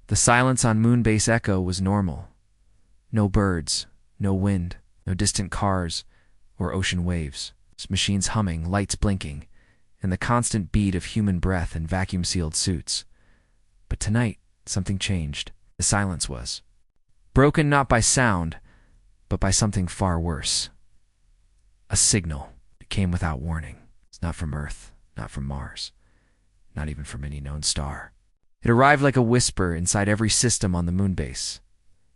The silence on Moonbase Echo was normal. No birds, no wind, no distant cars or ocean waves. Machines humming, lights blinking, and the constant beat of human breath in vacuum-sealed suits. But tonight, something changed. The silence was broken not by sound, but by something far worse. A signal. It came without warning. It's not from Earth, not from Mars, not even from any known star. It arrived like a whisper inside every system on the moonbase.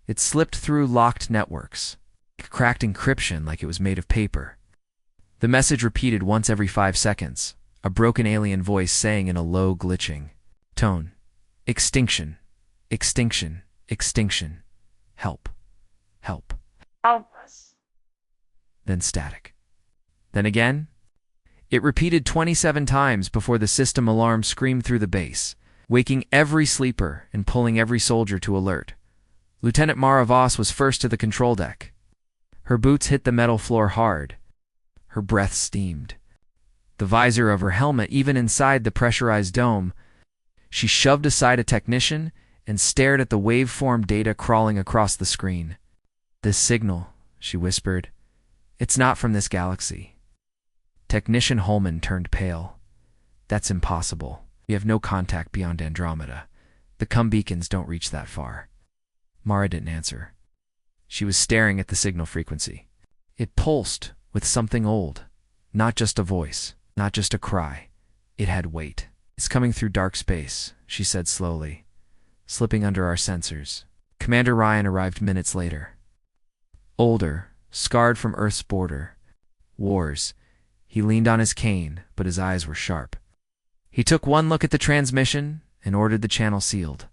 It slipped through locked networks. It cracked encryption like it was made of paper. The message repeated once every 5 seconds, a broken alien voice saying in a low, glitching tone, "Extinction, extinction, extinction. Help, help." Help us. Then static. Then again. It repeated 27 times before the system alarm screamed through the base, waking every sleeper and pulling every soldier to alert. Lieutenant Mara Voss was first to the control deck. Her boots hit the metal floor hard. Her breath steamed. The visor of her helmet, even inside the pressurized dome, she shoved aside a technician and stared at the waveform data crawling across the screen. "This signal," she whispered, "it's not from this galaxy." Technician Holman turned pale. "That's impossible. We have no contact beyond Andromeda. The cum beacons don't reach that far." Mara didn't answer. She was staring at the signal frequency. It pulsed with something old. Not just a voice, not just a cry. It had weight. "It's coming through dark space," she said slowly, "slipping under our sensors." Commander Ryan arrived minutes later. Older, scarred from Earth's border. Wars. He leaned on his cane, but his eyes were sharp. He took one look at the transmission and ordered the channel sealed.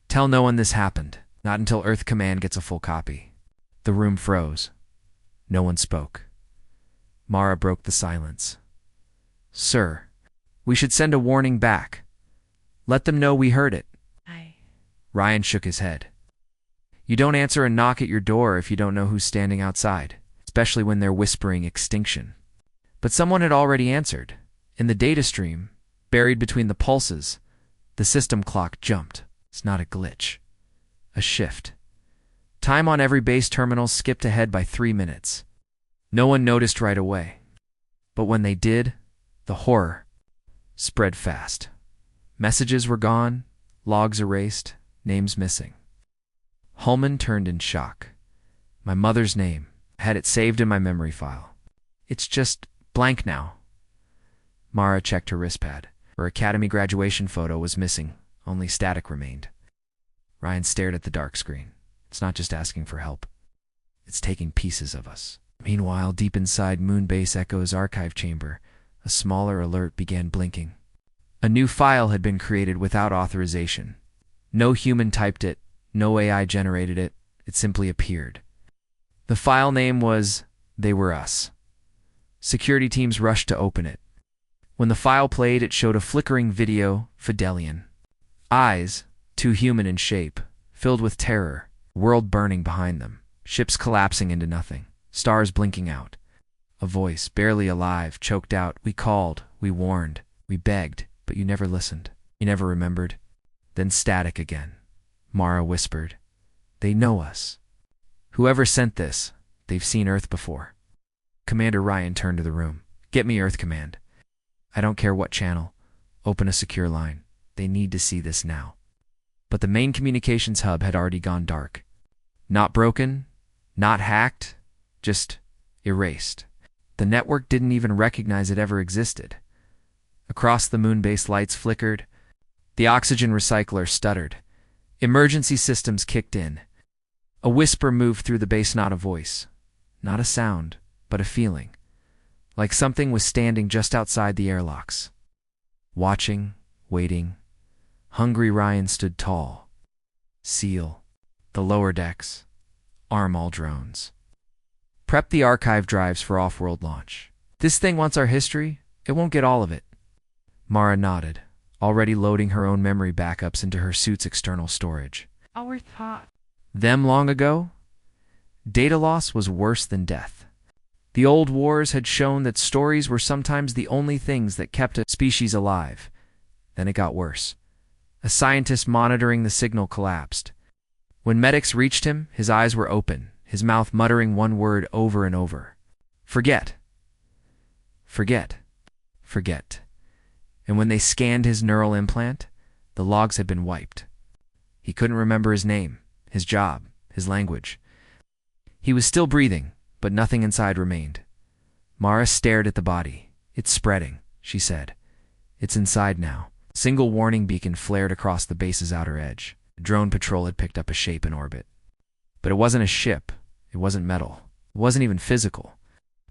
"Tell no one this happened, not until Earth Command gets a full copy." The room froze. No one spoke. Mara broke the silence. "Sir, we should send a warning back. Let them know we heard it." Ryan shook his head. "You don't answer a knock at your door if you don't know who's standing outside, especially when they're whispering extinction." But someone had already answered. In the data stream, buried between the pulses, the system clock jumped. It's not a glitch. A shift. Time on every base terminal skipped ahead by 3 minutes. No one noticed right away. But when they did, the horror spread fast. Messages were gone, logs erased, names missing. Holman turned in shock. "My mother's name. I had it saved in my memory file. It's just blank now." Mara checked her wristpad. Her academy graduation photo was missing. Only static remained. Ryan stared at the dark screen. It's not just asking for help. It's taking pieces of us. Meanwhile, deep inside Moonbase Echo's archive chamber, a smaller alert began blinking. A new file had been created without authorization. No human typed it. No AI generated it. It simply appeared. The file name was "They Were Us." Security teams rushed to open it. When the file played, it showed a flickering video, Fidelian. Eyes, too human in shape, filled with terror, world burning behind them, ships collapsing into nothing, stars blinking out. A voice, barely alive, choked out, "We called, we warned, we begged, but you never listened. You never remembered." Then static again. Mara whispered, "They know us. Whoever sent this, they've seen Earth before." Commander Ryan turned to the room. "Get me Earth Command. I don't care what channel. Open a secure line. They need to see this now." But the main communications hub had already gone dark. Not broken, not hacked, just erased. The network didn't even recognize it ever existed. Across the moon-base, lights flickered. The oxygen recycler stuttered. Emergency systems kicked in. A whisper moved through the base, not a voice, not a sound, but a feeling, like something was standing just outside the airlocks. Watching, waiting, hungry Ryan stood tall. Seal, the lower decks, arm all drones. Prep the archive drives for off-world launch. This thing wants our history, it won't get all of it. Mara nodded, already loading her own memory backups into her suit's external storage. Our thought. Them long ago? Data loss was worse than death. The old wars had shown that stories were sometimes the only things that kept a species alive. Then it got worse. A scientist monitoring the signal collapsed. When medics reached him, his eyes were open, his mouth muttering one word over and over. Forget. Forget. Forget. And when they scanned his neural implant, the logs had been wiped. He couldn't remember his name, his job, his language. He was still breathing, but nothing inside remained. Mara stared at the body. It's spreading, she said. It's inside now. A single warning beacon flared across the base's outer edge. The drone patrol had picked up a shape in orbit. But it wasn't a ship. It wasn't metal. It wasn't even physical.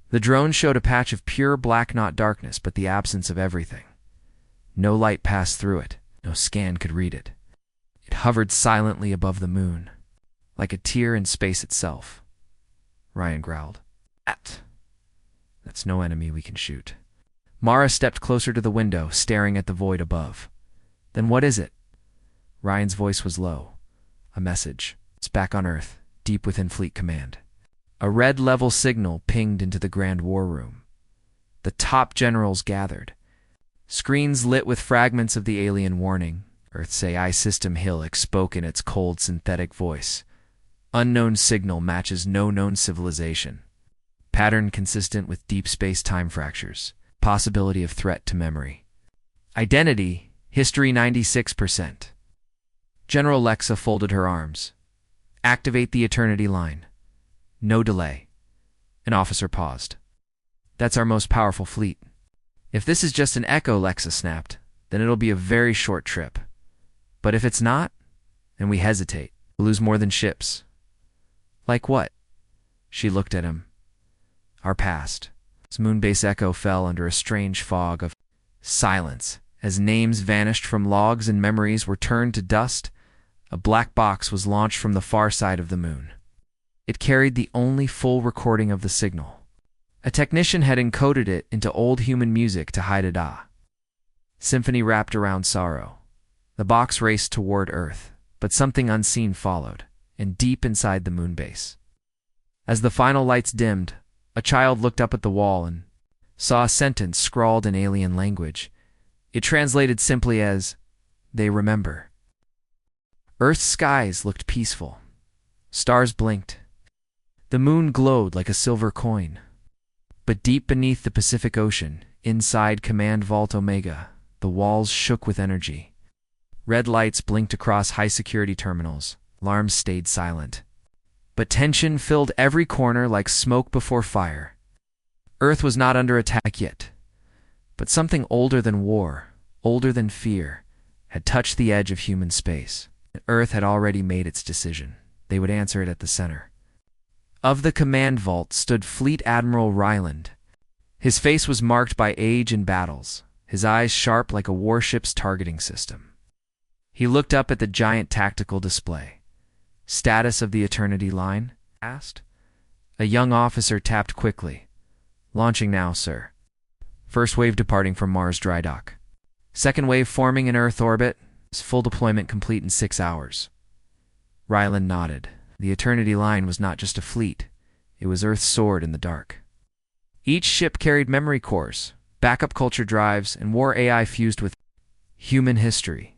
The drone showed a patch of pure black, not darkness, but the absence of everything. No light passed through it. No scan could read it. It hovered silently above the moon, like a tear in space itself. Ryan growled. That's no enemy we can shoot. Mara stepped closer to the window, staring at the void above. Then what is it? Ryan's voice was low. A message. It's back on Earth, deep within Fleet Command. A red-level signal pinged into the Grand War Room. The top generals gathered. Screens lit with fragments of the alien warning. Earth's AI system Hillick spoke in its cold, synthetic voice. Unknown signal matches no known civilization. Pattern consistent with deep space time fractures. Possibility of threat to memory. Identity, history 96%. General Lexa folded her arms. Activate the Eternity line. No delay. An officer paused. That's our most powerful fleet. If this is just an echo, Lexa snapped, then it'll be a very short trip. But if it's not, and we hesitate, we'll lose more than ships. Like what? She looked at him. Our past. His moonbase echo fell under a strange fog of silence. As names vanished from logs and memories were turned to dust, a black box was launched from the far side of the moon. It carried the only full recording of the signal. A technician had encoded it into old human music to hide a symphony wrapped around sorrow. The box raced toward Earth, but something unseen followed, and deep inside the moonbase. As the final lights dimmed, a child looked up at the wall and saw a sentence scrawled in alien language. It translated simply as, "They remember." Earth's skies looked peaceful. Stars blinked. The moon glowed like a silver coin. But deep beneath the Pacific Ocean, inside Command Vault Omega, the walls shook with energy. Red lights blinked across high-security terminals. Alarms stayed silent. But tension filled every corner like smoke before fire. Earth was not under attack yet. But something older than war, older than fear, had touched the edge of human space. Earth had already made its decision. They would answer it at the center. Of the command vault stood Fleet Admiral Ryland. His face was marked by age and battles, his eyes sharp like a warship's targeting system. He looked up at the giant tactical display. "Status of the Eternity line?" asked. A young officer tapped quickly. "Launching now, sir. First wave departing from Mars dry dock. Second wave forming in Earth orbit. Full deployment complete in 6 hours." Ryland nodded. The Eternity line was not just a fleet. It was Earth's sword in the dark. Each ship carried memory cores, backup culture drives, and war AI fused with human history.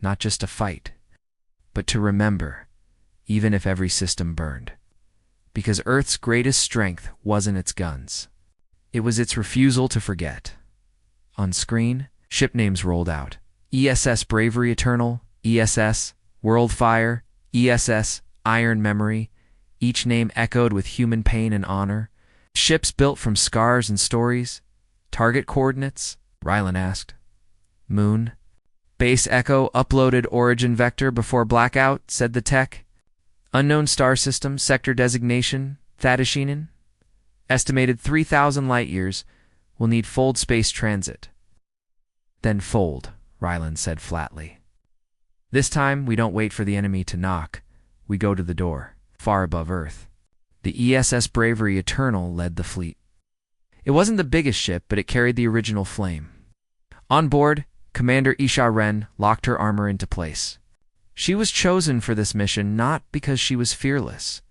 Not just to fight, but to remember, even if every system burned. Because Earth's greatest strength wasn't its guns. It was its refusal to forget. On screen, ship names rolled out. ESS Bravery Eternal, ESS Worldfire, ESS Iron Memory, each name echoed with human pain and honor. Ships built from scars and stories. Target coordinates? Rylan asked. Moon. Base Echo uploaded origin vector before blackout, said the tech. Unknown star system, sector designation, Thadashinen. Estimated 3,000 light years. Will need fold space transit. Then fold, Rylan said flatly. This time, we don't wait for the enemy to knock. We go to the door, far above Earth. The ESS Bravery Eternal led the fleet. It wasn't the biggest ship, but it carried the original flame. On board, Commander Isha Ren locked her armor into place. She was chosen for this mission not because she was fearless,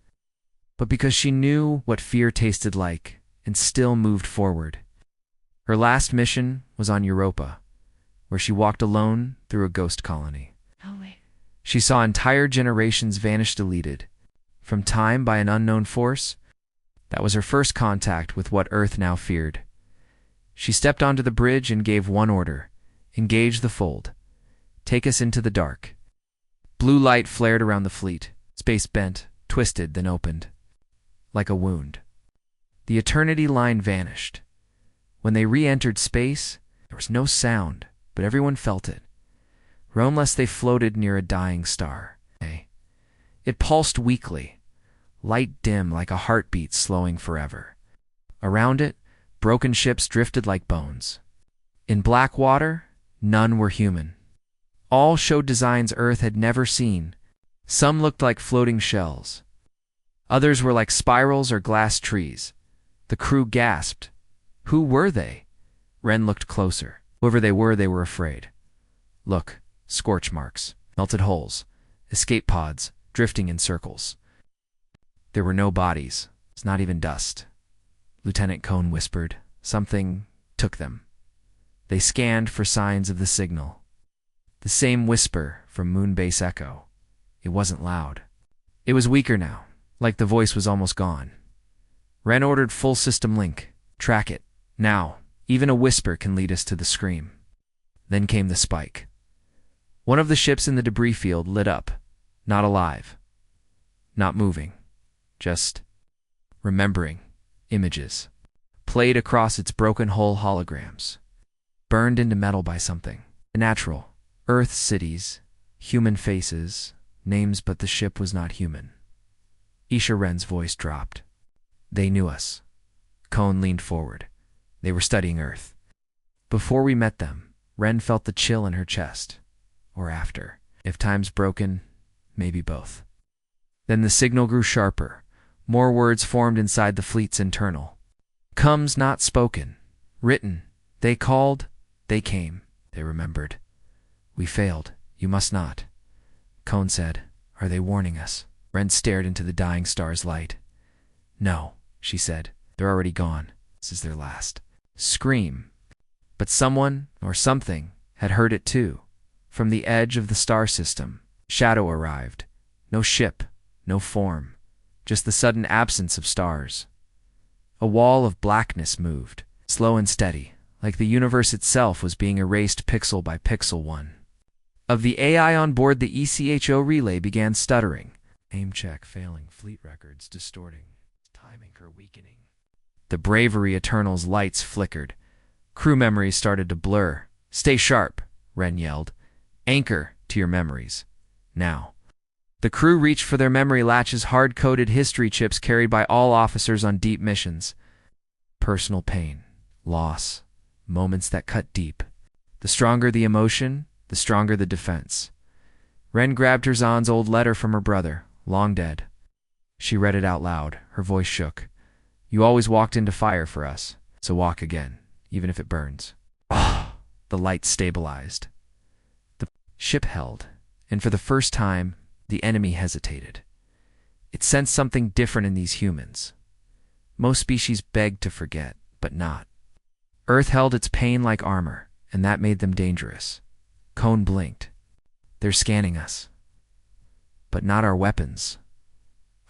but because she knew what fear tasted like and still moved forward. Her last mission was on Europa, where she walked alone through a ghost colony. No way. She saw entire generations vanish deleted from time by an unknown force. That was her first contact with what Earth now feared. She stepped onto the bridge and gave one order: engage the fold. Take us into the dark. Blue light flared around the fleet. Space bent, twisted, then opened. Like a wound. The eternity line vanished. When they re-entered space, there was no sound, but everyone felt it. Unless they floated near a dying star. It pulsed weakly, light dim like a heartbeat slowing forever. Around it, broken ships drifted like bones. In black water, none were human. All showed designs Earth had never seen. Some looked like floating shells. Others were like spirals or glass trees. The crew gasped. Who were they? Ren looked closer. Whoever they were afraid. Look, scorch marks, melted holes, escape pods, drifting in circles. There were no bodies. It's not even dust. Lieutenant Cohn whispered. Something took them. They scanned for signs of the signal. The same whisper from Moonbase Echo. It wasn't loud. It was weaker now, like the voice was almost gone. Ren ordered full system link. Track it. Now. Even a whisper can lead us to the scream. Then came the spike. One of the ships in the debris field lit up. Not alive. Not moving. Just remembering. Images. Played across its broken hull holograms. Burned into metal by something. Natural. Earth cities. Human faces. Names, but the ship was not human. Isha Ren's voice dropped. They knew us. Cohn leaned forward. They were studying Earth. Before we met them, Ren felt the chill in her chest. Or after. If time's broken, maybe both. Then the signal grew sharper. More words formed inside the fleet's internal. Comes not spoken. Written. They called. They came. They remembered. We failed. You must not. Cohn said. Are they warning us? Ren stared into the dying star's light. No, she said. They're already gone. This is their last scream. But someone, or something, had heard it too. From the edge of the star system, shadow arrived. No ship, no form, just the sudden absence of stars. A wall of blackness moved, slow and steady, like the universe itself was being erased pixel by pixel. One of the AI on board the ECHO relay began stuttering. Aim check failing, fleet records distorting, time anchor weakening. The Bravery Eternal's lights flickered. Crew memories started to blur. Stay sharp, Ren yelled. Anchor to your memories. Now. The crew reached for their memory latches, hard-coded history chips carried by all officers on deep missions. Personal pain, loss, moments that cut deep. The stronger the emotion, the stronger the defense. Ren grabbed Herzan's old letter from her brother, long dead. She read it out loud. Her voice shook. You always walked into fire for us, so walk again, even if it burns. Oh, the light stabilized. The ship held, and for the first time, the enemy hesitated. It sensed something different in these humans. Most species begged to forget, but not. Earth held its pain like armor, and that made them dangerous. Cohn blinked. They're scanning us. But not our weapons.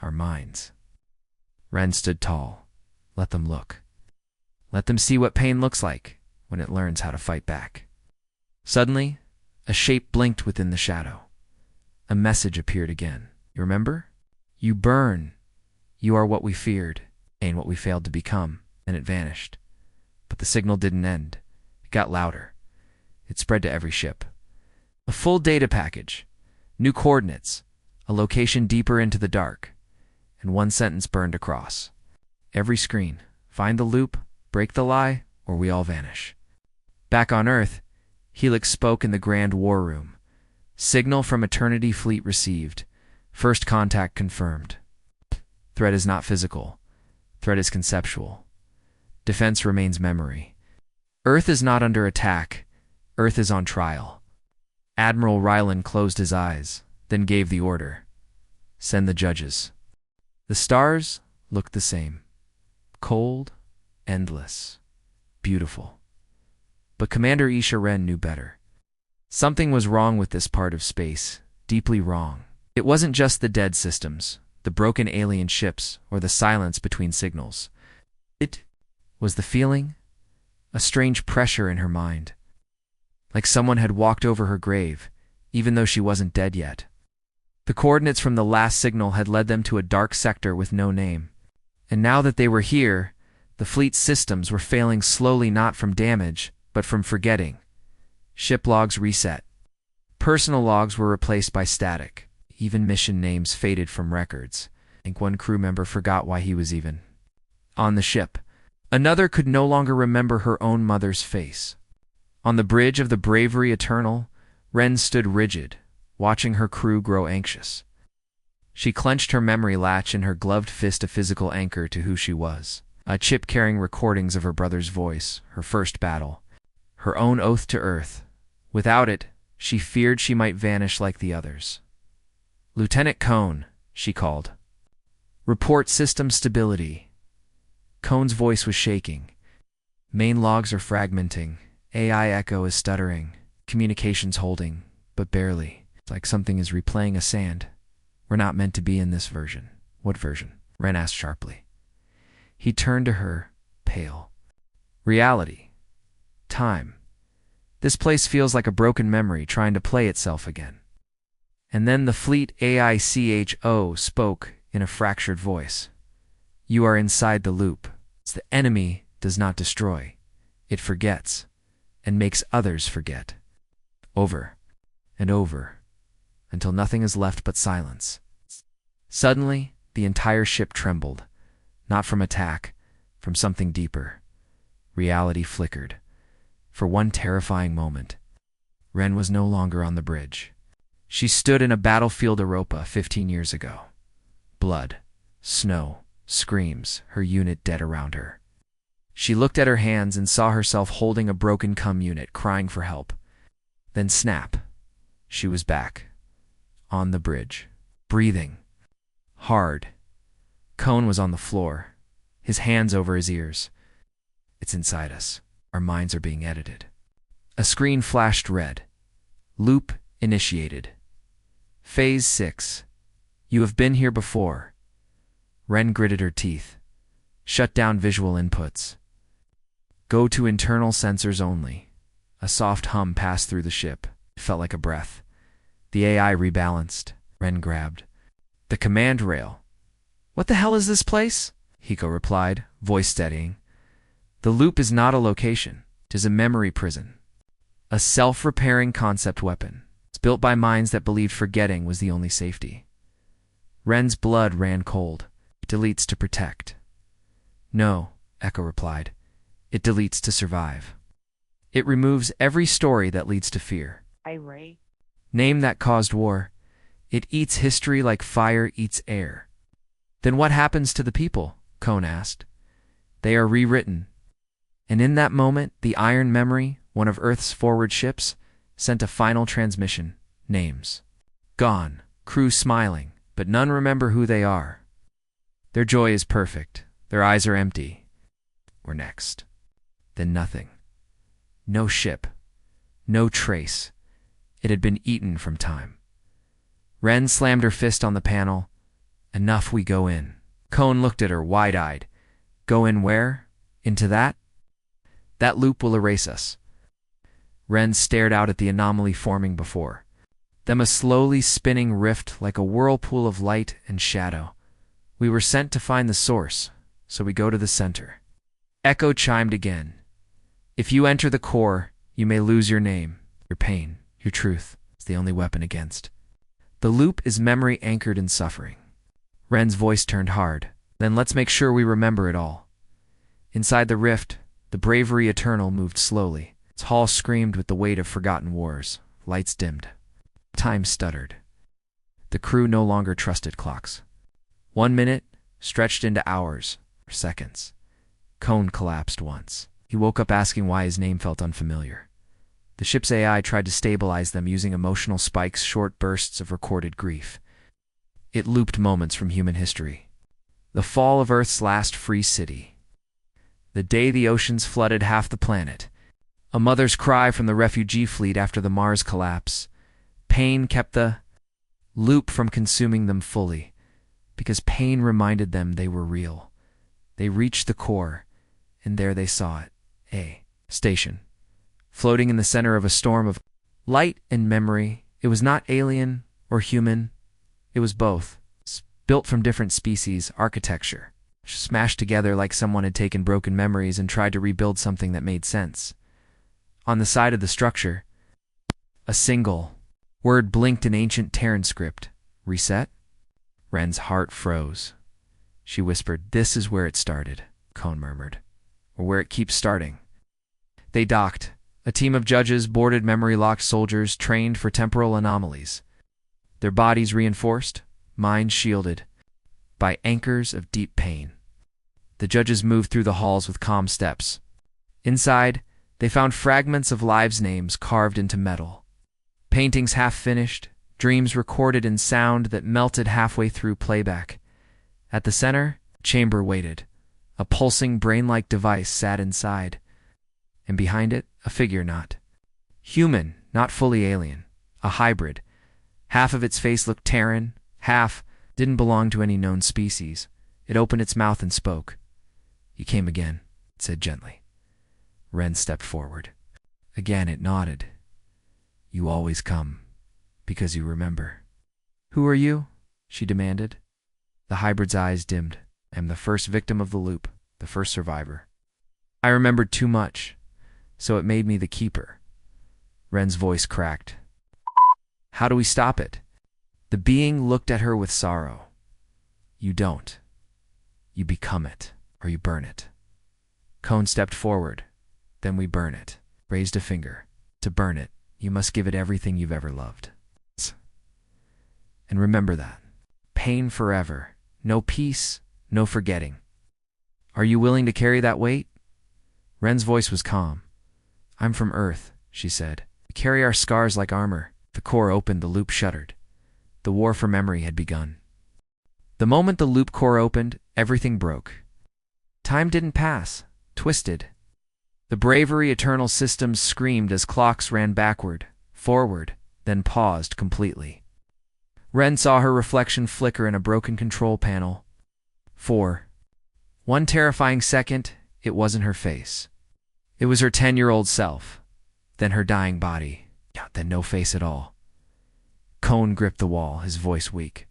Our minds. Ren stood tall. Let them look. Let them see what pain looks like when it learns how to fight back. Suddenly, a shape blinked within the shadow. A message appeared again. You remember? You burn. You are what we feared, and what we failed to become. And it vanished. But the signal didn't end. It got louder. It spread to every ship. A full data package. New coordinates. A location deeper into the dark. And one sentence burned across. Every screen. Find the loop, break the lie, or we all vanish. Back on Earth, Helix spoke in the Grand War Room. Signal from Eternity Fleet received. First contact confirmed. Threat is not physical. Threat is conceptual. Defense remains memory. Earth is not under attack. Earth is on trial. Admiral Rylan closed his eyes, then gave the order. Send the judges. The stars looked the same. Cold, endless, beautiful. But Commander Isha Ren knew better. Something was wrong with this part of space, deeply wrong. It wasn't just the dead systems, the broken alien ships, or the silence between signals. It was the feeling, a strange pressure in her mind. Like someone had walked over her grave, even though she wasn't dead yet. The coordinates from the last signal had led them to a dark sector with no name. And now that they were here, the fleet's systems were failing slowly, not from damage, but from forgetting. Ship logs reset. Personal logs were replaced by static. Even mission names faded from records. I think one crew member forgot why he was even on the ship. Another could no longer remember her own mother's face. On the bridge of the Bravery Eternal, Ren stood rigid, watching her crew grow anxious. She clenched her memory latch in her gloved fist, a physical anchor to who she was. A chip carrying recordings of her brother's voice, her first battle, her own oath to Earth. Without it, she feared she might vanish like the others. "Lieutenant Cone," she called. "Report system stability." Cone's voice was shaking. "Main logs are fragmenting. AI echo is stuttering. Communications holding, but barely. It's like something is replaying a sand. We're not meant to be in this version." "What version?" Ren asked sharply. He turned to her, pale. "Reality. Time. This place feels like a broken memory trying to play itself again." And then the fleet AICHO spoke in a fractured voice. "You are inside the loop. The enemy does not destroy. It forgets, and makes others forget. Over and over, until nothing is left but silence." Suddenly, the entire ship trembled, not from attack, from something deeper. Reality flickered. For one terrifying moment, Ren was no longer on the bridge. She stood in a battlefield Europa 15 years ago. Blood, snow, screams, her unit dead around her. She looked at her hands and saw herself holding a broken cum unit, crying for help. Then snap. She was back. On the bridge. Breathing. Hard. Cone was on the floor, his hands over his ears. "It's inside us. Our minds are being edited." A screen flashed red. "Loop initiated. Phase 6. You have been here before." Ren gritted her teeth. "Shut down visual inputs. Go to internal sensors only." A soft hum passed through the ship. It felt like a breath. The AI rebalanced. Ren grabbed the command rail. "What the hell is this place?" Hiko replied, voice steadying. "The loop is not a location. It is a memory prison. A self-repairing concept weapon. It's built by minds that believed forgetting was the only safety." Ren's blood ran cold. "It deletes to protect." "No," Echo replied. "It deletes to survive. It removes every story that leads to fear. Bravery. Name that caused war. It eats history like fire eats air." "Then what happens to the people?" Cone asked. "They are rewritten." And in that moment, the Iron Memory, one of Earth's forward ships, sent a final transmission. Names. Gone. Crew smiling, but none remember who they are. Their joy is perfect. Their eyes are empty. We're next. Then nothing. No ship. No trace. It had been eaten from time. Ren slammed her fist on the panel. "Enough, we go in." Cone looked at her, wide-eyed. "Go in where? Into that? That loop will erase us." Ren stared out at the anomaly forming before them, a slowly spinning rift like a whirlpool of light and shadow. "We were sent to find the source, so we go to the center." Echo chimed again. "If you enter the core, you may lose your name, your pain, your truth. It's the only weapon against. The loop is memory anchored in suffering." Ren's voice turned hard. "Then let's make sure we remember it all." Inside the rift, the Bravery Eternal moved slowly. Its hull screamed with the weight of forgotten wars. Lights dimmed. Time stuttered. The crew no longer trusted clocks. 1 minute stretched into hours, or seconds. Cone collapsed once. He woke up asking why his name felt unfamiliar. The ship's AI tried to stabilize them using emotional spikes, short bursts of recorded grief. It looped moments from human history. The fall of Earth's last free city. The day the oceans flooded half the planet. A mother's cry from the refugee fleet after the Mars collapse. Pain kept the loop from consuming them fully, because pain reminded them they were real. They reached the core, and there they saw it. A station, floating in the center of a storm of light and memory. It was not alien or human. It was both. Built from different species, architecture, smashed together like someone had taken broken memories and tried to rebuild something that made sense. On the side of the structure, a single word blinked in ancient Terran script. Reset? Ren's heart froze. She whispered, "This is where it started," Cone murmured. "Or where it keeps starting." They docked. A team of judges boarded memory-locked soldiers trained for temporal anomalies. Their bodies reinforced, minds shielded by anchors of deep pain. The judges moved through the halls with calm steps. Inside, they found fragments of lives' names carved into metal. Paintings half-finished, dreams recorded in sound that melted halfway through playback. At the center, a chamber waited. A pulsing, brain-like device sat inside. And behind it, a figure not human, not fully alien, a hybrid. Half of its face looked Terran, half didn't belong to any known species. It opened its mouth and spoke. "You came again," it said gently. Ren stepped forward. Again it nodded. "You always come, because you remember." "Who are you?" she demanded. The hybrid's eyes dimmed. "I am the first victim of the loop, the first survivor. I remembered too much, so it made me the keeper." Ren's voice cracked. "How do we stop it?" The being looked at her with sorrow. "You don't. You become it, or you burn it." Cone stepped forward. "Then we burn it," raised a finger. "To burn it, you must give it everything you've ever loved. And remember that. Pain forever. No peace, no forgetting. Are you willing to carry that weight?" Ren's voice was calm. "I'm from Earth," she said. "We carry our scars like armor." The core opened, the loop shuddered. The war for memory had begun. The moment the loop core opened, everything broke. Time didn't pass, twisted. The bravery eternal systems screamed as clocks ran backward, forward, then paused completely. Ren saw her reflection flicker in a broken control panel. For one terrifying second, it wasn't her face. It was her 10-year-old self, then her dying body, then no face at all. Cone gripped the wall, his voice weak.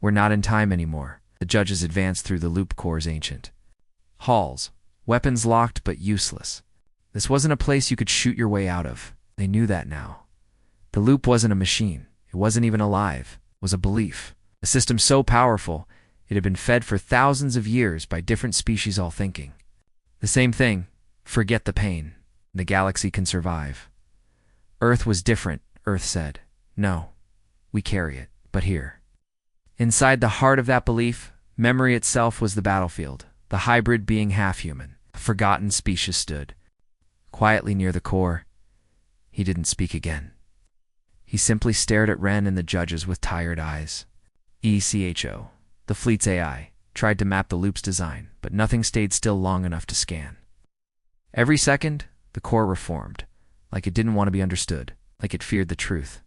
"We're not in time anymore." The judges advanced through the loop core's ancient halls, weapons locked but useless. This wasn't a place you could shoot your way out of. They knew that now. The loop wasn't a machine. It wasn't even alive. It was a belief. A system so powerful, it had been fed for thousands of years by different species all thinking the same thing: forget the pain. The galaxy can survive. Earth was different, Earth said. No, we carry it, but here. Inside the heart of that belief, memory itself was the battlefield. The hybrid being half-human, a forgotten species stood quietly near the core. He didn't speak again. He simply stared at Ren and the judges with tired eyes. ECHO, the fleet's AI, tried to map the loop's design, but nothing stayed still long enough to scan. Every second, the core reformed, like it didn't want to be understood, like it feared the truth.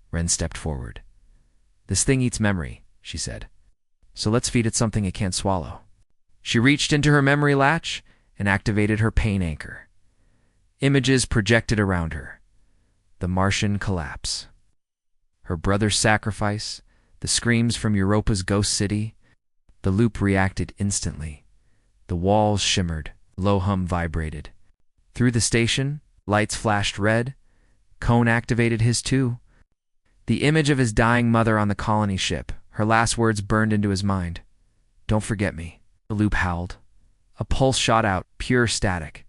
Ren stepped forward. "This thing eats memory," she said. "So let's feed it something it can't swallow." She reached into her memory latch and activated her pain anchor. Images projected around her. The Martian collapse. Her brother's sacrifice, the screams from Europa's ghost city. The loop reacted instantly. The walls shimmered, low hum vibrated. Through the station, lights flashed red. Cone activated his too. The image of his dying mother on the colony ship, her last words burned into his mind. "Don't forget me." The loop howled. A pulse shot out, pure static.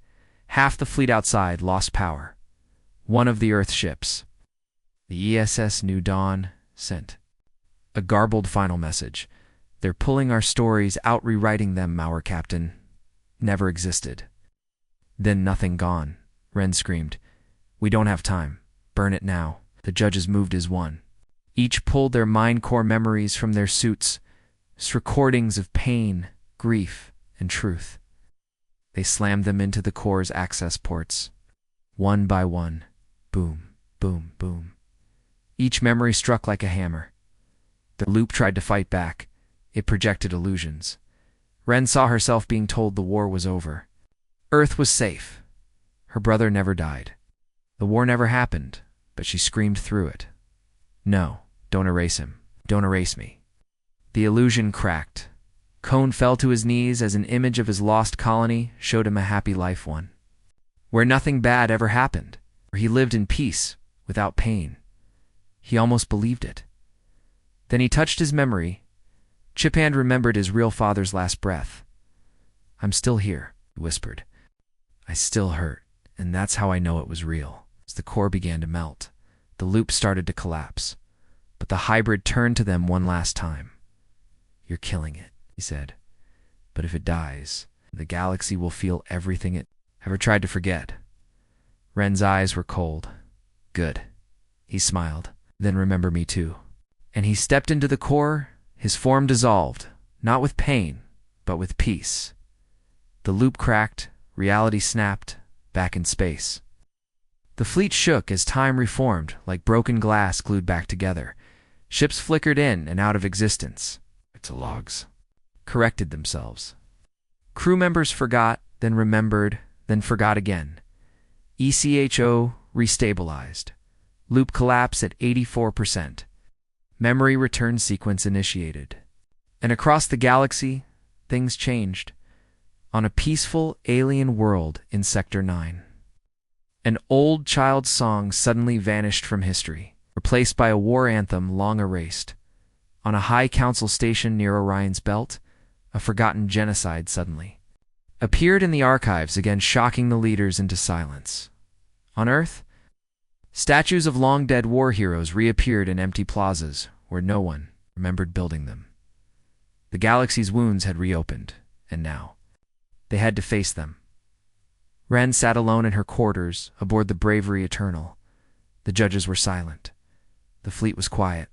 Half the fleet outside lost power. One of the Earth ships, the ESS New Dawn, sent a garbled final message. "They're pulling our stories out, rewriting them, our captain. Never existed." Then nothing gone. Ren screamed. "We don't have time. Burn it now." The judges moved as one. Each pulled their mind core memories from their suits, recordings of pain, grief, and truth. They slammed them into the core's access ports. One by one. Boom, boom, boom. Each memory struck like a hammer. The loop tried to fight back. It projected illusions. Ren saw herself being told the war was over. Earth was safe. Her brother never died. The war never happened, but she screamed through it. No, don't erase him. Don't erase me. The illusion cracked. Cone fell to his knees as an image of his lost colony showed him a happy life won, where nothing bad ever happened, where he lived in peace, without pain. He almost believed it. Then he touched his memory. Chiphand remembered his real father's last breath. I'm still here, he whispered. I still hurt, and that's how I know it was real. As the core began to melt, the loop started to collapse, but the hybrid turned to them one last time. You're killing it, he said. But if it dies, the galaxy will feel everything it ever tried to forget. Ren's eyes were cold. Good. He smiled. Then remember me too. And he stepped into the core. His form dissolved, not with pain, but with peace. The loop cracked, reality snapped, back in space. The fleet shook as time reformed, like broken glass glued back together. Ships flickered in and out of existence. Its logs corrected themselves. Crew members forgot, then remembered, then forgot again. ECHO restabilized. Loop collapse at 84%. Memory return sequence initiated. And across the galaxy, things changed. On a peaceful alien world in Sector 9. An old child's song suddenly vanished from history, replaced by a war anthem long erased. On a high council station near Orion's belt, a forgotten genocide suddenly appeared in the archives, again shocking the leaders into silence. On Earth, statues of long-dead war heroes reappeared in empty plazas where no one remembered building them. The galaxy's wounds had reopened, and now they had to face them. Ren sat alone in her quarters aboard the Bravery Eternal. The judges were silent. The fleet was quiet.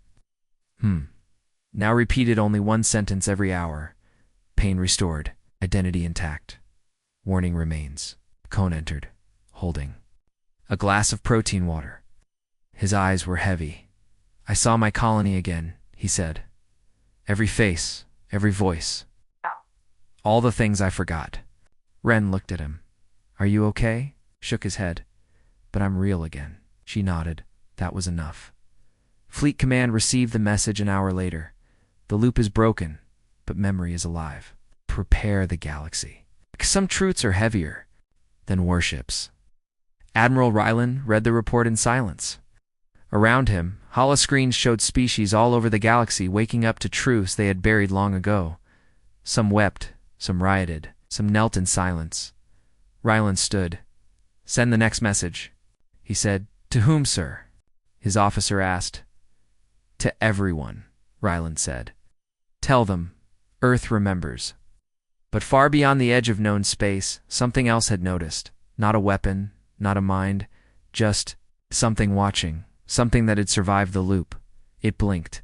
Now repeated only one sentence every hour. Pain restored. Identity intact. Warning remains. Cone entered, holding a glass of protein water. His eyes were heavy. I saw my colony again, he said. Every face, every voice. All the things I forgot. Ren looked at him. Are you okay? Shook his head. But I'm real again. She nodded. That was enough. Fleet Command received the message an hour later. The loop is broken, but memory is alive. Prepare the galaxy. Some truths are heavier than warships. Admiral Rylan read the report in silence. Around him, holoscreens showed species all over the galaxy waking up to truths they had buried long ago. Some wept, some rioted, some knelt in silence. Rylan stood. Send the next message, he said. To whom, sir? His officer asked. To everyone, Rylan said. Tell them, Earth remembers. But far beyond the edge of known space, something else had noticed. Not a weapon, not a mind, just something watching, something that had survived the loop. It blinked.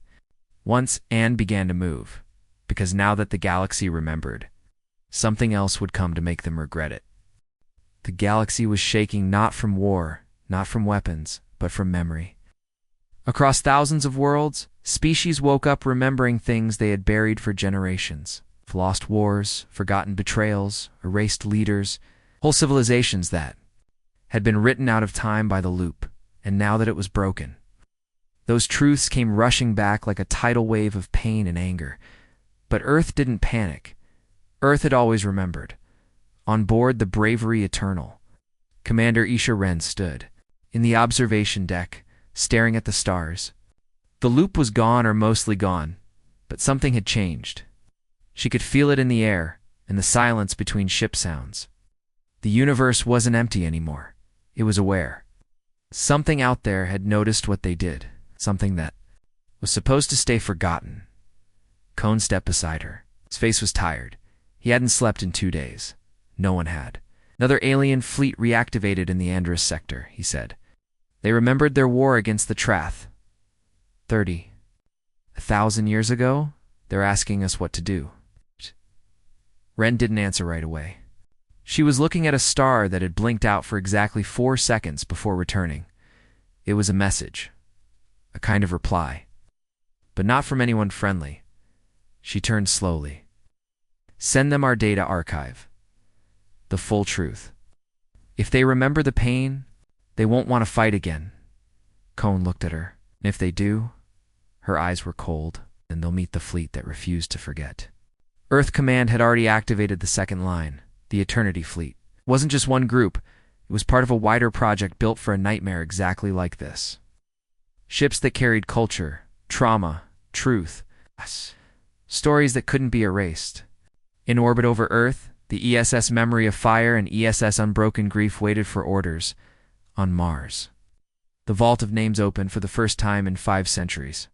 Once Anne began to move, because now that the galaxy remembered, something else would come to make them regret it. The galaxy was shaking not from war, not from weapons, but from memory. Across thousands of worlds, species woke up remembering things they had buried for generations. Lost wars, forgotten betrayals, erased leaders, whole civilizations that had been written out of time by the loop, and now that it was broken. Those truths came rushing back like a tidal wave of pain and anger. But Earth didn't panic. Earth had always remembered. On board the Bravery Eternal, Commander Isha Ren stood in the observation deck, staring at the stars. The loop was gone or mostly gone, but something had changed. She could feel it in the air, in the silence between ship sounds. The universe wasn't empty anymore. It was aware. Something out there had noticed what they did, something that was supposed to stay forgotten. Cone stepped beside her. His face was tired. He hadn't slept in 2 days. No one had. Another alien fleet reactivated in the Andrus sector, he said. They remembered their war against the Trath. 1,000 years ago, they're asking us what to do. Ren didn't answer right away. She was looking at a star that had blinked out for exactly 4 seconds before returning. It was a message, a kind of reply, but not from anyone friendly. She turned slowly. Send them our data archive. The full truth. If they remember the pain, they won't want to fight again. Cone looked at her. And if they do, her eyes were cold, then they'll meet the fleet that refused to forget. Earth Command had already activated the second line, the Eternity Fleet. It wasn't just one group. It was part of a wider project built for a nightmare exactly like this. Ships that carried culture, trauma, truth, stories that couldn't be erased. In orbit over Earth, the ESS Memory of Fire and ESS Unbroken Grief waited for orders. On Mars, the vault of names opened for the first time in 5 centuries.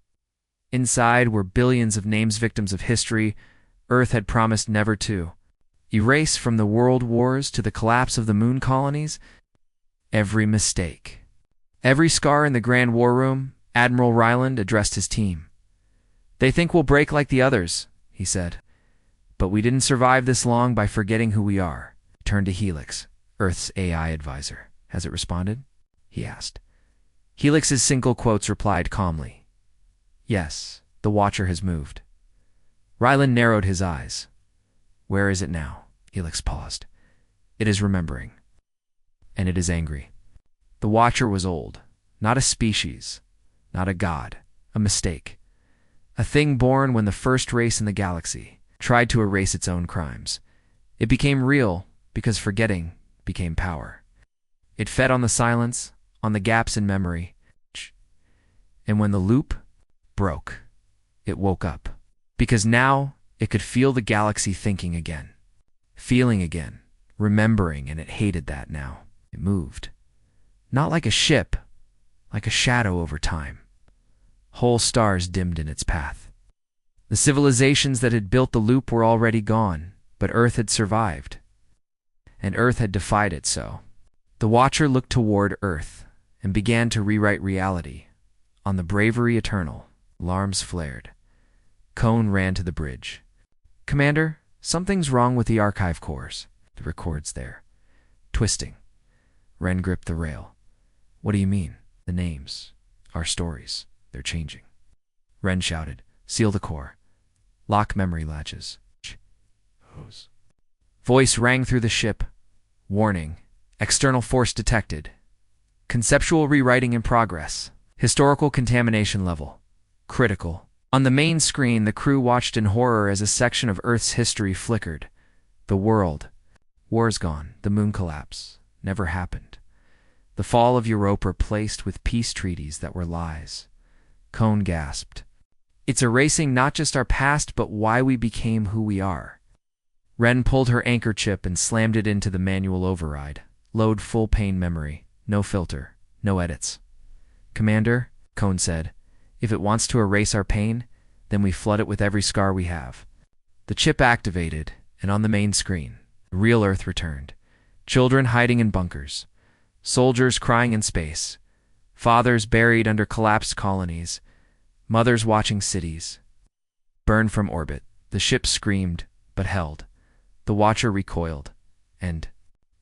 Inside were billions of names, victims of history Earth had promised never to erase, from the world wars to the collapse of the moon colonies. Every mistake, every scar in the Grand War Room. Admiral Ryland addressed his team. They think we'll break like the others, he said. But we didn't survive this long by forgetting who we are. He turned to Helix, Earth's AI advisor. Has it responded? He asked. Helix's single quotes replied calmly. Yes, the Watcher has moved. Ryland narrowed his eyes. Where is it now? Helix paused. It is remembering. And it is angry. The Watcher was old, not a species, not a god, a mistake. A thing born when the first race in the galaxy tried to erase its own crimes. It became real because forgetting became power. It fed on the silence, on the gaps in memory. And when the loop broke, it woke up. Because now it could feel the galaxy thinking again, feeling again, remembering, and it hated that now. It moved. Not like a ship, like a shadow over time. Whole stars dimmed in its path. The civilizations that had built the loop were already gone, but Earth had survived. And Earth had defied it so. The Watcher looked toward Earth and began to rewrite reality. On the Bravery Eternal, alarms flared. Cone ran to the bridge. Commander, something's wrong with the archive cores. The record's there. Twisting. Ren gripped the rail. What do you mean? The names. Our stories. They're changing. Ren shouted. Seal the core. Lock memory latches. Voice rang through the ship. Warning. External force detected. Conceptual rewriting in progress. Historical contamination level. Critical. On the main screen, the crew watched in horror as a section of Earth's history flickered. The world. War's gone. The moon collapse. Never happened. The fall of Europa replaced with peace treaties that were lies. Cone gasped. It's erasing not just our past, but why we became who we are. Ren pulled her anchor chip and slammed it into the manual override. Load full pain memory. No filter. No edits. Commander, Cone said, if it wants to erase our pain, then we flood it with every scar we have. The chip activated, and on the main screen, the real Earth returned. Children hiding in bunkers. Soldiers crying in space. Fathers buried under collapsed colonies. Mothers watching cities burn from orbit. The ship screamed, but held. The Watcher recoiled, and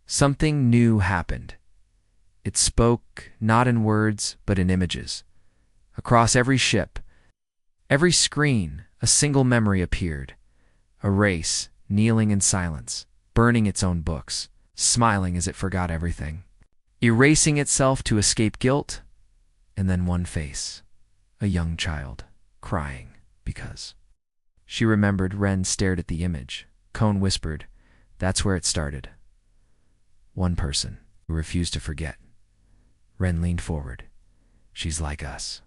something new happened. It spoke not in words, but in images. Across every ship, every screen, a single memory appeared. A race, kneeling in silence, burning its own books, smiling as it forgot everything, erasing itself to escape guilt, and then one face, a young child, crying because. She remembered. Ren stared at the image. Cone whispered, that's where it started. One person who refused to forget. Ren leaned forward. She's like us.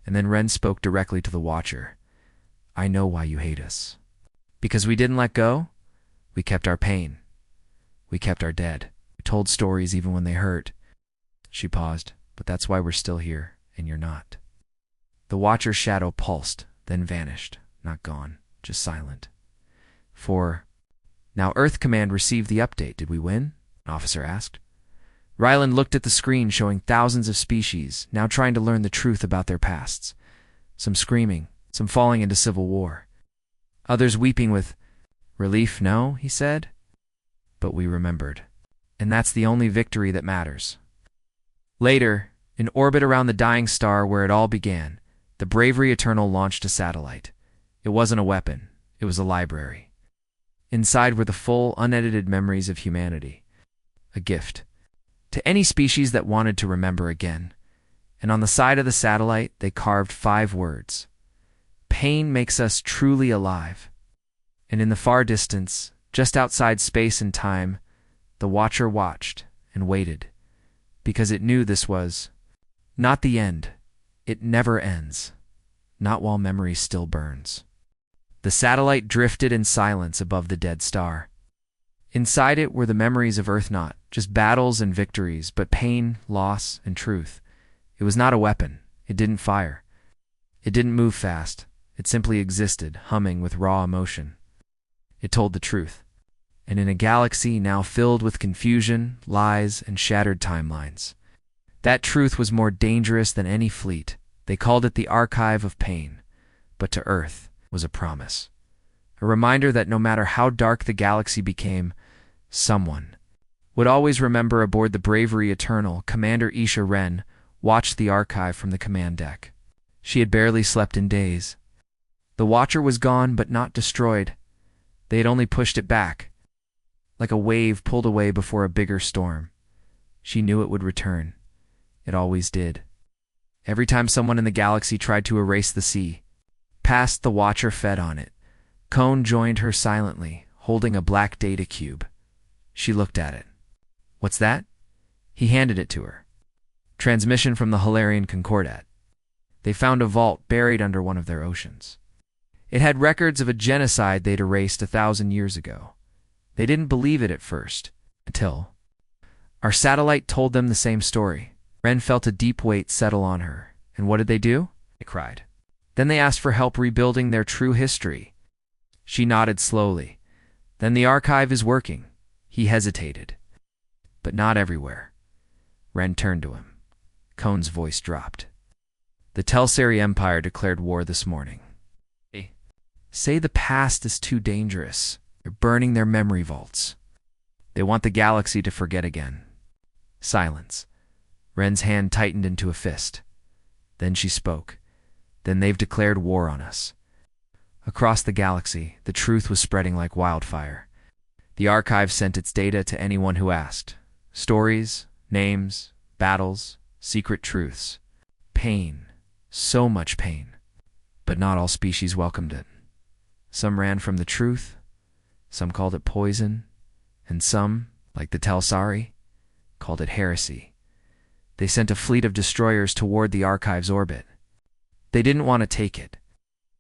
And then Ren spoke directly to the Watcher. I know why you hate us. Because we didn't let go? We kept our pain. We kept our dead. We told stories even when they hurt. She paused. But that's why we're still here, and you're not. The Watcher's shadow pulsed, then vanished. Not gone, just silent. Now Earth Command received the update. Did we win? An officer asked. Ryland looked at the screen showing thousands of species, now trying to learn the truth about their pasts. Some screaming, some falling into civil war. Others weeping with relief. No, he said. but we remembered. And that's the only victory that matters. Later, in orbit around the dying star where it all began, the Bravery Eternal launched a satellite. It wasn't a weapon, it was a library. Inside were the full, unedited memories of humanity. A gift to any species that wanted to remember again. And on the side of the satellite, they carved 5 words. Pain makes us truly alive. And in the far distance, just outside space and time, the Watcher watched and waited, because it knew this was not the end. It never ends, not while memory still burns. The satellite drifted in silence above the dead star. Inside it were the memories of Earth, not just battles and victories, but pain, loss, and truth. It was not a weapon. It didn't fire. It didn't move fast. It simply existed, humming with raw emotion. It told the truth. And in a galaxy now filled with confusion, lies, and shattered timelines, that truth was more dangerous than any fleet. They called it the Archive of Pain, but to Earth was a promise. A reminder that no matter how dark the galaxy became, someone would always remember. Aboard the Bravery Eternal, Commander Isha Wren watched the archive from the command deck. She had barely slept in days. The Watcher was gone, but not destroyed. They had only pushed it back, like a wave pulled away before a bigger storm. She knew it would return. It always did. Every time someone in the galaxy tried to erase the sea, past, the Watcher fed on it. Cone joined her silently, holding a black data cube. She looked at it. What's that? He handed it to her. Transmission from the Hilarion Concordat. They found a vault buried under one of their oceans. It had records of a genocide they'd erased 1,000 years ago. They didn't believe it at first, until our satellite told them the same story. Wren felt a deep weight settle on her. And what did they do? They cried. Then they asked for help rebuilding their true history. She nodded slowly. Then the archive is working. He hesitated. But not everywhere. Wren turned to him. Cone's voice dropped. The Telsari Empire declared war this morning. They say the past is too dangerous. They're burning their memory vaults. They want the galaxy to forget again. Silence. Wren's hand tightened into a fist. Then she spoke. Then they've declared war on us. Across the galaxy, the truth was spreading like wildfire. The archive sent its data to anyone who asked. Stories, names, battles, secret truths. Pain. So much pain. But not all species welcomed it. Some ran from the truth. Some called it poison. And some, like the Telsari, called it heresy. They sent a fleet of destroyers toward the archive's orbit. They didn't want to take it.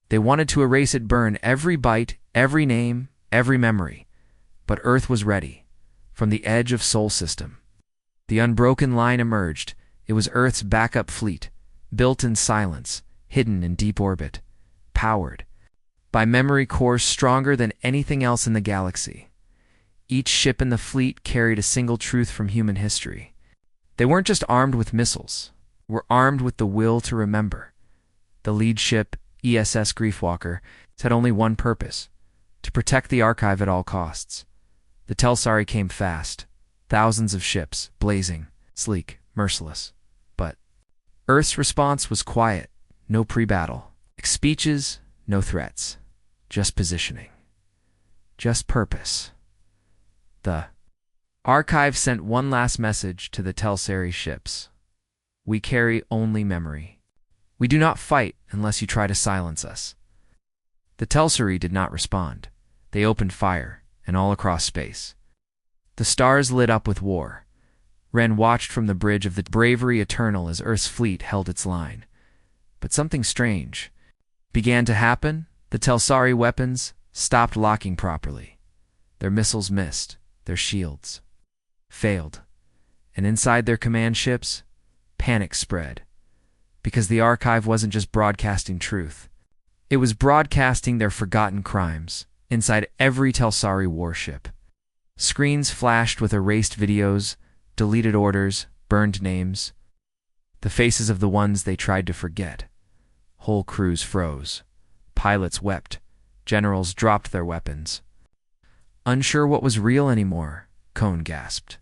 They wanted to erase it, burn every byte, every name, every memory. But Earth was ready. From the edge of Sol System, the unbroken line emerged. It was Earth's backup fleet, built in silence, hidden in deep orbit, powered by memory cores stronger than anything else in the galaxy. Each ship in the fleet carried a single truth from human history. They weren't just armed with missiles. They were armed with the will to remember. The lead ship, ESS Griefwalker, had only one purpose: to protect the archive at all costs. The Telsari came fast, thousands of ships, blazing, sleek, merciless. But Earth's response was quiet, no pre-battle speeches, no threats, just positioning, just purpose. The archive sent one last message to the Telsari ships. We carry only memory. We do not fight unless you try to silence us. The Telsari did not respond. They opened fire, and all across space. The stars lit up with war. Wren watched from the bridge of the Bravery Eternal as Earth's fleet held its line. But something strange began to happen. The Telsari weapons stopped locking properly. Their missiles missed. Their shields failed. And inside their command ships, panic spread. Because the archive wasn't just broadcasting truth. It was broadcasting their forgotten crimes inside every Telsari warship. Screens flashed with erased videos, deleted orders, burned names. The faces of the ones they tried to forget. Whole crews froze. Pilots wept. Generals dropped their weapons. Unsure what was real anymore, Cone gasped.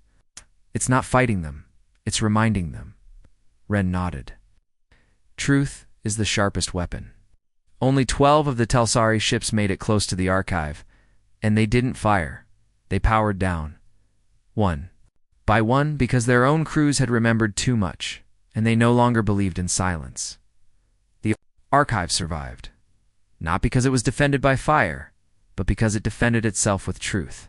It's not fighting them. It's reminding them. Ren nodded. Truth is the sharpest weapon. Only 12 of the Telsari ships made it close to the archive, and they didn't fire. They powered down. One by one, because their own crews had remembered too much, and they no longer believed in silence. The archive survived, not because it was defended by fire, but because it defended itself with truth.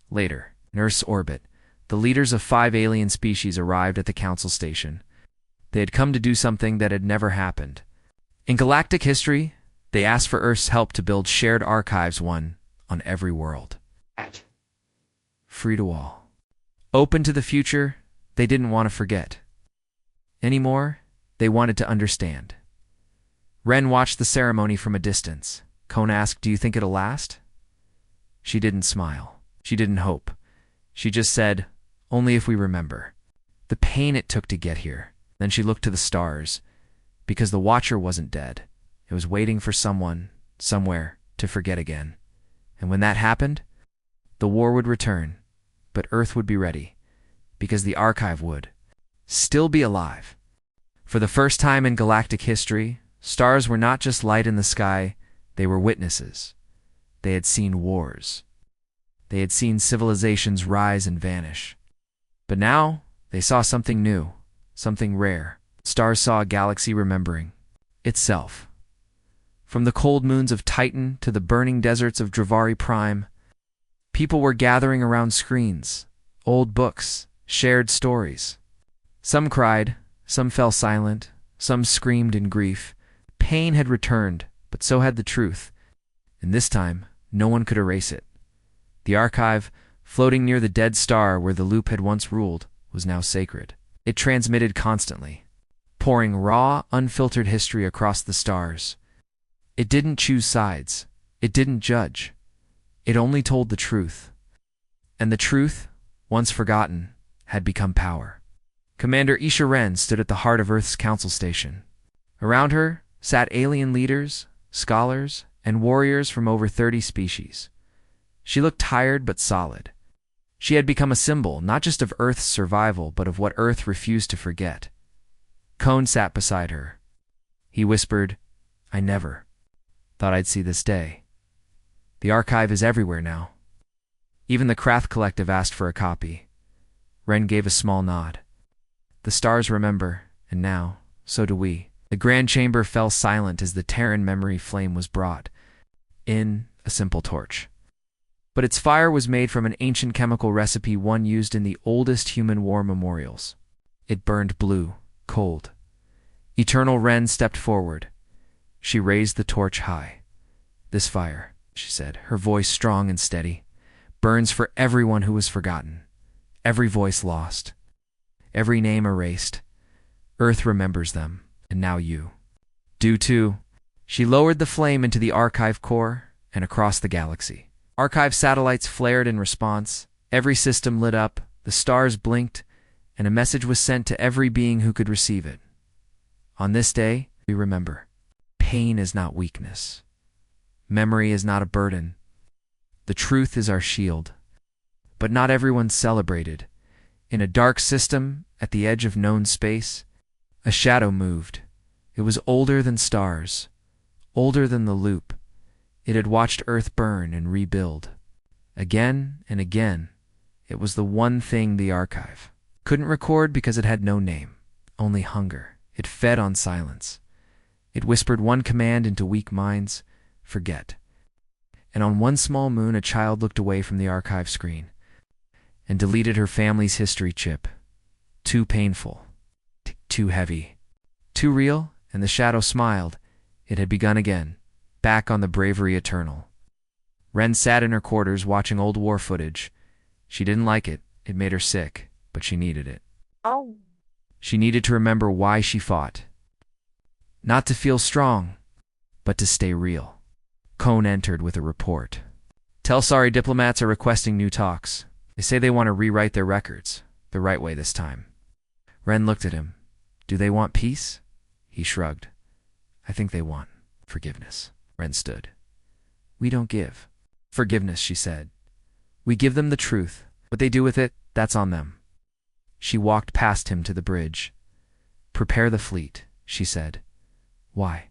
Later, in Earth's orbit, the leaders of 5 alien species arrived at the council station. They had come to do something that had never happened. In galactic history, they asked for Earth's help to build shared archives, one on every world. Free to all. Open to the future, they didn't want to forget. Anymore, they wanted to understand. Ren watched the ceremony from a distance. Cone asked, "Do you think it'll last?" She didn't smile. She didn't hope. She just said, "Only if we remember." The pain it took to get here. Then she looked to the stars, because the Watcher wasn't dead. It was waiting for someone, somewhere, to forget again. And when that happened, the war would return, but Earth would be ready, because the archive would still be alive. For the first time in galactic history, stars were not just light in the sky, they were witnesses. They had seen wars. They had seen civilizations rise and vanish. But now, they saw something new, something rare. Stars saw a galaxy remembering itself. From the cold moons of Titan to the burning deserts of Dravari Prime, people were gathering around screens, old books, shared stories. Some cried, some fell silent, some screamed in grief. Pain had returned, but so had the truth. And this time, no one could erase it. The archive, floating near the dead star where the loop had once ruled, was now sacred. It transmitted constantly, pouring raw, unfiltered history across the stars. It didn't choose sides. It didn't judge. It only told the truth. And the truth, once forgotten, had become power. Commander Isha Ren stood at the heart of Earth's council station. Around her sat alien leaders, scholars, and warriors from over 30 species. She looked tired but solid. She had become a symbol, not just of Earth's survival, but of what Earth refused to forget. Cone sat beside her. He whispered, "I never thought I'd see this day. The archive is everywhere now." Even the Krath Collective asked for a copy. Ren gave a small nod. The stars remember, and now, so do we. The grand chamber fell silent as the Terran memory flame was brought in a simple torch. But its fire was made from an ancient chemical recipe, one used in the oldest human war memorials. It burned blue, cold. Eternal Ren stepped forward. She raised the torch high. "This fire," she said, her voice strong and steady, "burns for everyone who was forgotten, every voice lost, every name erased. Earth remembers them, and now you do too." She lowered the flame into the archive core and across the galaxy. Archive satellites flared in response. Every system lit up, the stars blinked, and a message was sent to every being who could receive it. On this day, we remember. Pain is not weakness. Memory is not a burden. The truth is our shield. But not everyone celebrated. In a dark system, at the edge of known space, a shadow moved. It was older than stars, older than the loop. It had watched Earth burn and rebuild. Again and again, it was the one thing the archive couldn't record because it had no name, only hunger. It fed on silence. It whispered one command into weak minds: forget. And on one small moon, a child looked away from the archive screen and deleted her family's history chip. Too painful, too heavy, too real, and the shadow smiled. It had begun again, back on the bravery eternal. Ren sat in her quarters watching old war footage. She didn't like it. It made her sick, but she needed it. Oh. She needed to remember why she fought. Not to feel strong, but to stay real. Cone entered with a report. Telsari diplomats are requesting new talks. They say they want to rewrite their records, the right way this time. Ren looked at him. Do they want peace? He shrugged. I think they want forgiveness. Ren stood. We don't give forgiveness, she said. We give them the truth, What they do with it, that's on them. She walked past him to the bridge. Prepare the fleet, she said. Why?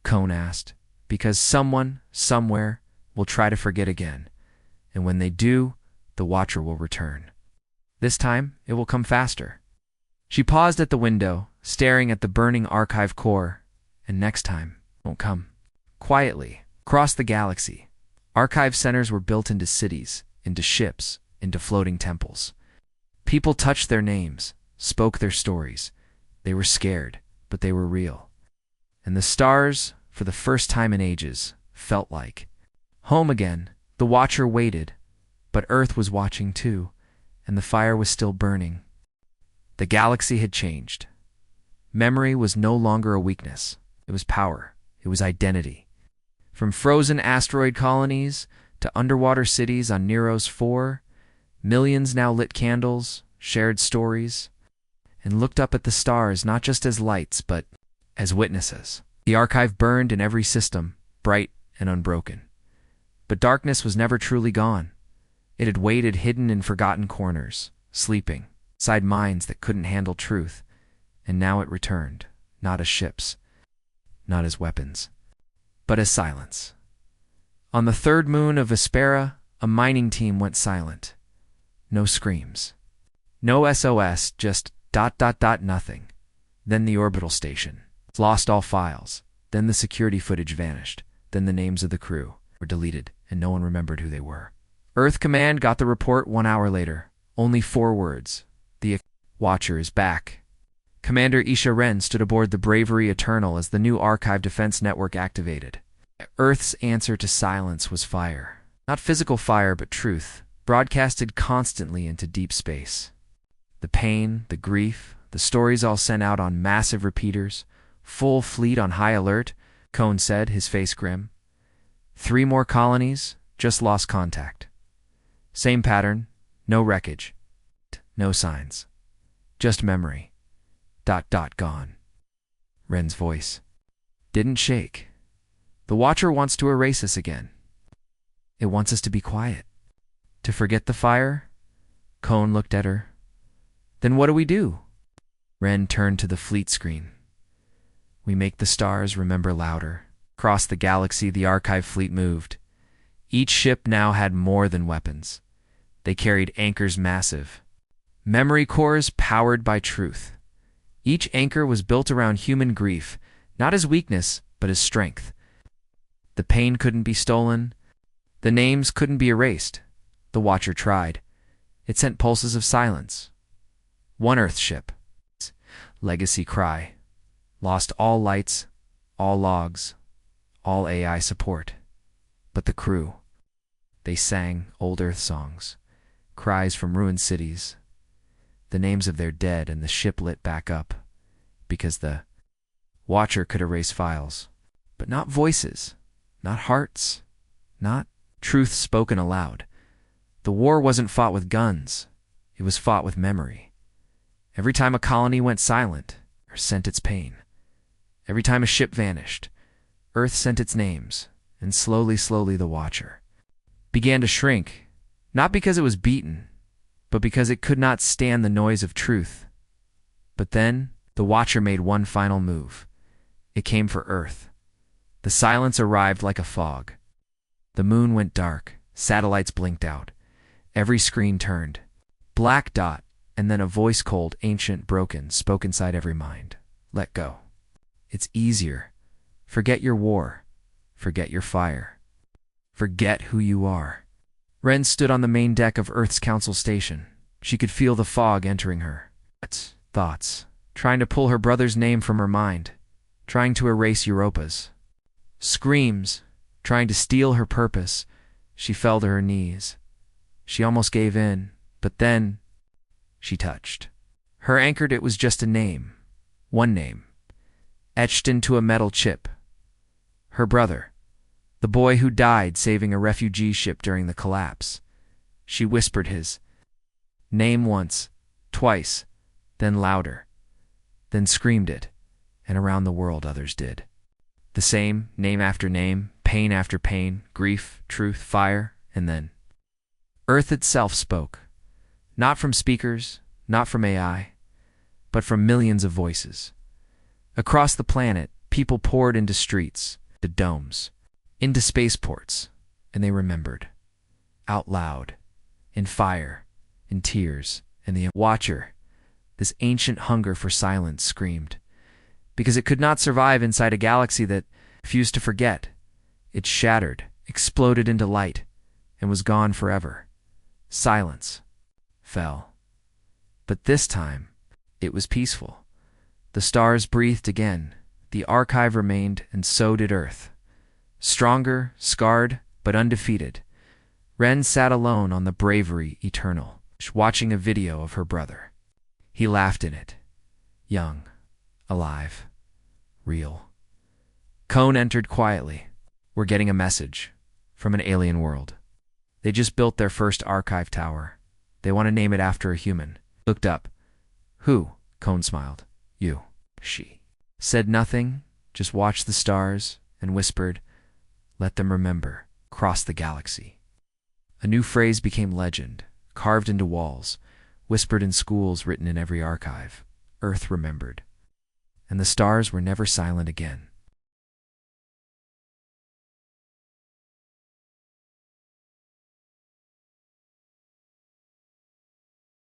Cone asked. Because someone, somewhere, will try to forget again. And when they do, the Watcher will return. This time, it will come faster. She paused at the window, staring at the burning archive core, and next time, it won't come. Quietly, across the galaxy, archive centers were built into cities, into ships, into floating temples. People touched their names, spoke their stories. They were scared, but they were real. And the stars, for the first time in ages, felt like home again. The Watcher waited, but Earth was watching too, and the fire was still burning. The galaxy had changed. Memory was no longer a weakness. It was power. It was identity. From frozen asteroid colonies to underwater cities on Nero's 4, millions now lit candles, shared stories, and looked up at the stars not just as lights, but as witnesses. The archive burned in every system, bright and unbroken. But darkness was never truly gone. It had waited hidden in forgotten corners, sleeping, inside minds that couldn't handle truth, and now it returned, not as ships, not as weapons, but as silence. On the third moon of Vespera, a mining team went silent. No screams. No SOS, just ... nothing. Then the orbital station. Lost all files. Then the security footage vanished. Then the names of the crew were deleted, and no one remembered who they were. Earth Command got the report 1 hour later. Only 4 words. The Watcher is back. Commander Isha Ren stood aboard the Bravery Eternal as the new Archive Defense Network activated. Earth's answer to silence was fire. Not physical fire, but truth, broadcasted constantly into deep space. The pain, the grief, the stories all sent out on massive repeaters. Full fleet on high alert, Cone said, his face grim. 3 more colonies, just lost contact. Same pattern, no wreckage, no signs. Just memory. ... gone. Ren's voice didn't shake. The Watcher wants to erase us again. It wants us to be quiet. To forget the fire? Cone looked at her. Then what do we do? Ren turned to the fleet screen. We make the stars remember louder. Across the galaxy, the archive fleet moved. Each ship now had more than weapons. They carried anchors massive. Memory cores powered by truth. Each anchor was built around human grief, not as weakness, but as strength. The pain couldn't be stolen. The names couldn't be erased. The Watcher tried. It sent pulses of silence. One Earth ship. Legacy cry. Lost all lights, all logs, all AI support. But the crew. They sang old Earth songs. Cries from ruined cities. The names of their dead, and the ship lit back up. Because the Watcher could erase files. But not voices. Not hearts. Not truth spoken aloud. The war wasn't fought with guns. It was fought with memory. Every time a colony went silent, or sent its pain. Every time a ship vanished, Earth sent its names, and slowly, slowly the Watcher began to shrink, not because it was beaten, but because it could not stand the noise of truth. But then, the Watcher made one final move. It came for Earth. The silence arrived like a fog. The moon went dark, satellites blinked out. Every screen turned. Black dot, and then a voice cold, ancient, broken, spoke inside every mind. Let go. It's easier. Forget your war. Forget your fire. Forget who you are. Ren stood on the main deck of Earth's Council Station. She could feel the fog entering her. Thoughts. Trying to pull her brother's name from her mind. Trying to erase Europa's. Screams. Trying to steal her purpose. She fell to her knees. She almost gave in, but then she touched. Her anchored it was just a name. One name. Etched into a metal chip. Her brother. The boy who died saving a refugee ship during the collapse. She whispered his name once, twice, then louder, then screamed it, and around the world others did. The same, name after name, pain after pain, grief, truth, fire, and then Earth itself spoke. Not from speakers, not from AI, but from millions of voices. Across the planet, people poured into streets, to domes, into spaceports, and they remembered. Out loud, in fire, in tears, and the watcher, this ancient hunger for silence, screamed. Because it could not survive inside a galaxy that refused to forget. It shattered, exploded into light, and was gone forever. Silence fell. But this time, it was peaceful. The stars breathed again, the archive remained, and so did Earth. Stronger, scarred, but undefeated, Ren sat alone on the bravery eternal, watching a video of her brother. He laughed in it. Young, alive, real. Cone entered quietly. We're getting a message from an alien world. They just built their first archive tower. They want to name it after a human. Looked up. Who? Cone smiled. You. She. Said nothing, just watched the stars and whispered, let them remember, across the galaxy. A new phrase became legend, carved into walls, whispered in schools, written in every archive. Earth remembered. And the stars were never silent again.